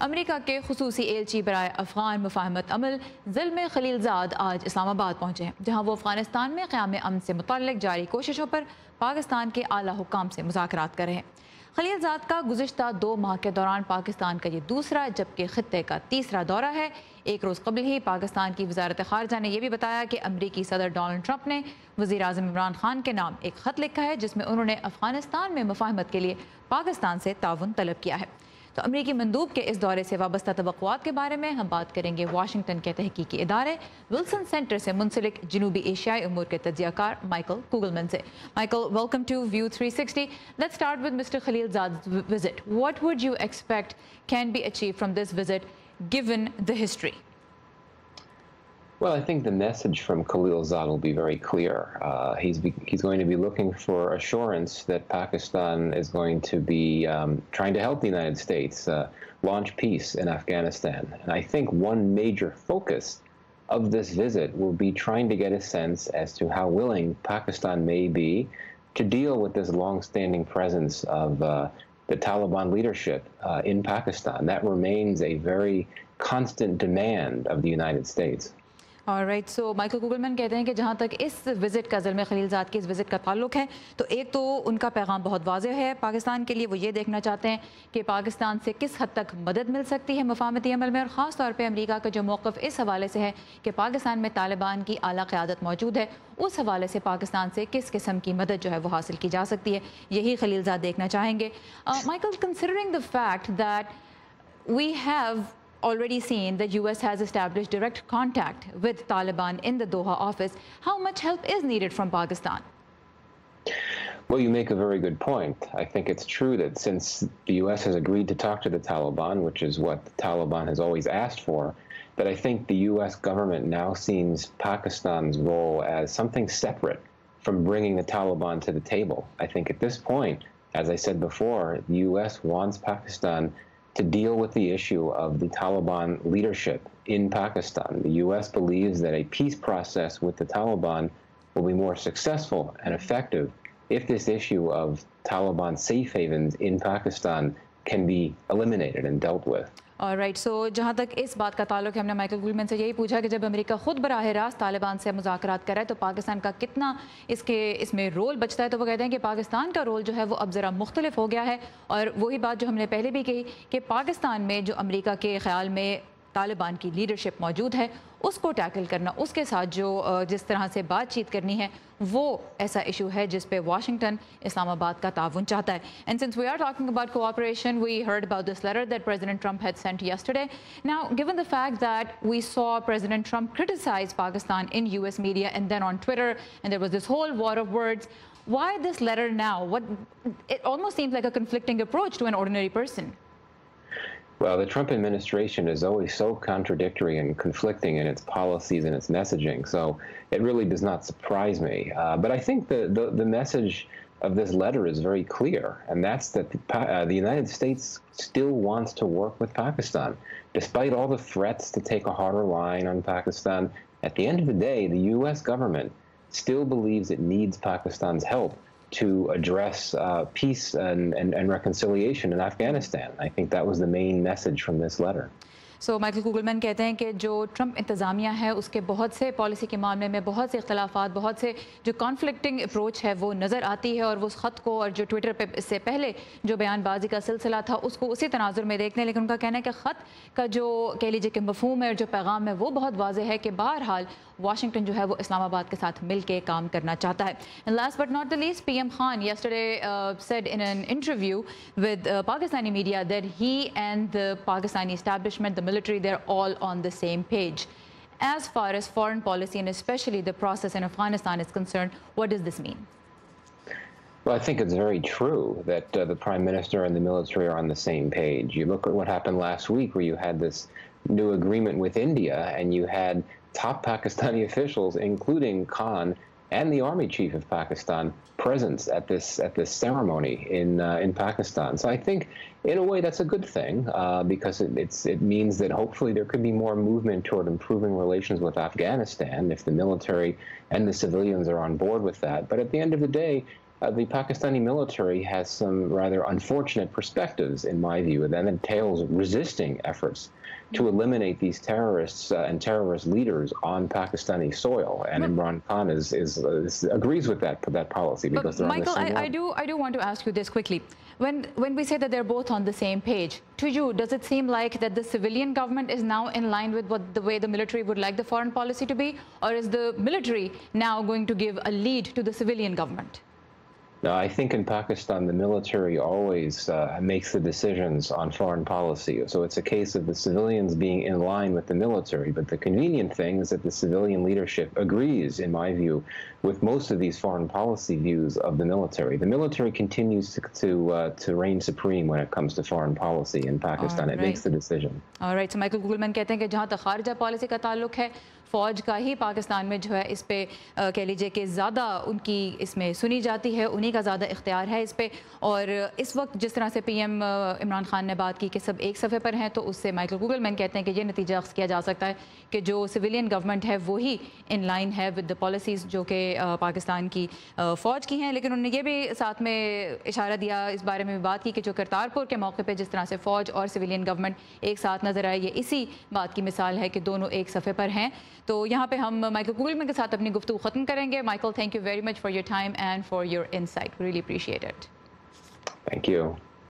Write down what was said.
America के खुसूसी एलची बराए अफ़गान मुफाहमत अमल ज़िल्म Khalilzad आज इस्लामाबाद पहुँचे हैं, जहाँ वो अफ़गानिस्तान में क़याम अमन से मुतल्लिक़ जारी कोशिशों पर पाकिस्तान के आला हुक्काम से मुज़ाकरात कर रहे हैं। खलीलज़ाद का गुज़िश्ता 2 माह के दौरान पाकिस्तान का ये दूसरा जबकि ख़ित्ते का तीसरा दौरा है। एक रोज़ कबल ही पाकिस्तान की वज़ारत ख़ारजा ने यह भी बताया कि अमरीकी सदर डोनाल्ड ट्रंप ने वज़ीर आज़म इमरान खान के नाम एक ख़त लिखा है, जिसमें उन्होंने अफ़गानिस्तान में मुफाहमत के लिए पाकिस्तान से ताउन तलब किया है। तो अमरीकी मंदूब के इस दौरे से वाबस्ता तवक्कुआत के बारे में हम बात करेंगे वाशिंगटन के तहकीकी इदारे विल्सन सेंटर से मुंसलिक जनूबी एशियाई उमूर के तज्ज़ियाकार माइकल कुगलमैन से। Michael, welcome to View 360। Let's start with Mister Khalilzad's visit. What would you expect can be achieved from this visit given the history? Well, I think the message from Khalilzad will be very clear. He's going to be looking for assurance that Pakistan is going to be trying to help the United States launch peace in Afghanistan. And I think one major focus of this visit will be trying to get a sense as to how willing Pakistan may be to deal with this long-standing presence of the Taliban leadership in Pakistan. That remains a very constant demand of the United States. Alright, so Michael Kugelman कहते हैं कि जहाँ तक इस visit का ज़िल्म Khalilzad की इस visit का ताल्लुक है, तो एक तो उनका पैगाम बहुत वाज़ेह है पाकिस्तान के लिए। वो ये देखना चाहते हैं कि पाकिस्तान से किस हद तक मदद मिल सकती है मुफाहमती अमल में, और ख़ास तौर पे अमेरिका का जो मौक़िफ़ इस हवाले से है कि पाकिस्तान में तालिबान की आला क़यादत मौजूद है, उस हवाले से पाकिस्तान से किस किस्म की मदद जो है वो हासिल की जा सकती है, यही खलीलज़ाद देखना चाहेंगे। Michael, considering the fact that we have already seen the US has established direct contact with Taliban in the Doha office, how much help is needed from Pakistan? Well, you make a very good point. I think it's true that since the US has agreed to talk to the Taliban, which is what the Taliban has always asked for, that I think the US government now sees Pakistan's role as something separate from bringing the Taliban to the table. I think at this point, as I said before, the US wants Pakistan to deal with the issue of the Taliban leadership in Pakistan. The U.S. believes that a peace process with the Taliban will be more successful and effective if this issue of Taliban safe havens in Pakistan can be eliminated and dealt with. Alright, so जहाँ तक इस बात का ताल्लुक है, हमने Michael Kugelman से यही पूछा कि जब अमेरिका खुद बराह रास्त तालिबान से मुज़ाकरात कर रहा है तो पाकिस्तान का कितना इसमें रोल बचता है, तो वो कहते हैं कि पाकिस्तान का रोल जो है वो अब ज़रा मुख्तलिफ हो गया है। और वही बात जो हमने पहले भी कही कि पाकिस्तान में जो अमेरिका के ख्याल में तालिबान की लीडरशिप मौजूद है, उसको टैकल करना, उसके साथ जो जिस तरह से बातचीत करनी है, वो ऐसा इशू है जिस पे वाशिंगटन इस्लामाबाद का ताउन चाहता है। And since we are talking about cooperation, we heard about this letter that president Trump had sent yesterday. Now given the fact that we saw president Trump criticise Pakistan in US media and then on Twitter, and there was this whole war of words, why this letter now? It almost seems like a conflicting approach to an ordinary person. Well, the Trump administration is always so contradictory and conflicting in its policies and its messaging, so it really does not surprise me. But I think the message of this letter is very clear, and that's that the United States still wants to work with Pakistan. Despite all the threats to take a harder line on Pakistan, at the end of the day, the U.S. government still believes it needs Pakistan's help to address peace and reconciliation in Afghanistan. I think that was the main message from this letter. So Michael Kugelman कहते हैं कि जो Trump इंतज़ामिया है उसके बहुत से policy के मामले में बहुत से इख्तलाफात, बहुत से जो कॉन्फ्लिक्टिंग अप्रोच है वो नज़र आती है, और वो उस ख़त को और जो ट्विटर पे इससे पहले जो बयानबाजी का सिलसिला था उसको उसी तनाजुर में देखते हैं। लेकिन उनका कहना है कि ख़त का जो कह लीजिए कि मफ़हूम है और जो पैगाम है वो बहुत वाज़ेह है कि बहरहाल वाशिंगटन जो है वो इस्लामाबाद के साथ मिल के काम करना चाहता है। And last but not the least, PM Khan yesterday said in an interview with Pakistani media that he and the Pakistani establishment, the military, they're all on the same page. As far as foreign policy and especially the process in Afghanistan is concerned, what does this mean? Well, I think it's very true that the Prime Minister and the military are on the same page. You look at what happened last week where you had this new agreement with India and you had top Pakistani officials, including Khan and the army chief of Pakistan, present at this ceremony in Pakistan. So I think, in a way, that's a good thing because it means that hopefully there could be more movement toward improving relations with Afghanistan if the military and the civilians are on board with that. But at the end of the day, the Pakistani military has some rather unfortunate perspectives, in my view, and that entails resisting efforts to eliminate these terrorists and terrorist leaders on Pakistani soil. And Imran Khan agrees with that policy because they're Michael, on the same level. I do want to ask you this quickly. When we say that they're both on the same page, to you, does it seem like that the civilian government is now in line with the way the military would like the foreign policy to be, or is the military now going to give a lead to the civilian government? No, I think in Pakistan, the military always makes the decisions on foreign policy. So it's a case of the civilians being in line with the military. But the convenient thing is that the civilian leadership agrees, in my view, with most of these foreign policy views of the military. The military continues to reign supreme when it comes to foreign policy in Pakistan. It makes the decision. All right. So Michael Kugelman कहते हैं कि जहाँ तक खारजा policy का ताल्लुक है, फ़ौज का ही पाकिस्तान में जो है इस पे कह लीजिए कि ज़्यादा उनकी इसमें सुनी जाती है, उन्हीं का ज़्यादा इख्तियार है इस पे। और इस वक्त जिस तरह से पीएम इमरान खान ने बात की कि सब एक सफ़े पर हैं, तो उससे माइकल कुगलमैन कहते हैं कि ये नतीजा अख्ज़ किया जा सकता है कि जो सिविलियन गवर्नमेंट है वही इन लाइन है विद द पॉलिसीज़ जो कि पाकिस्तान की फ़ौज की हैं। लेकिन उन्होंने ये भी साथ में इशारा दिया, इस बारे में भी बात की कि जो करतारपुर के मौके पर जिस तरह से फ़ौज और सिविलियन गवर्नमेंट एक साथ नज़र आए, ये इसी बात की मिसाल है कि दोनों एक सफ़े पर हैं। तो यहाँ पे हम माइकल कुगलमैन के साथ अपनी गुफ्तगू ख़त्म करेंगे। Michael, thank you very much for your time and for your insight, really appreciate it. Thank you.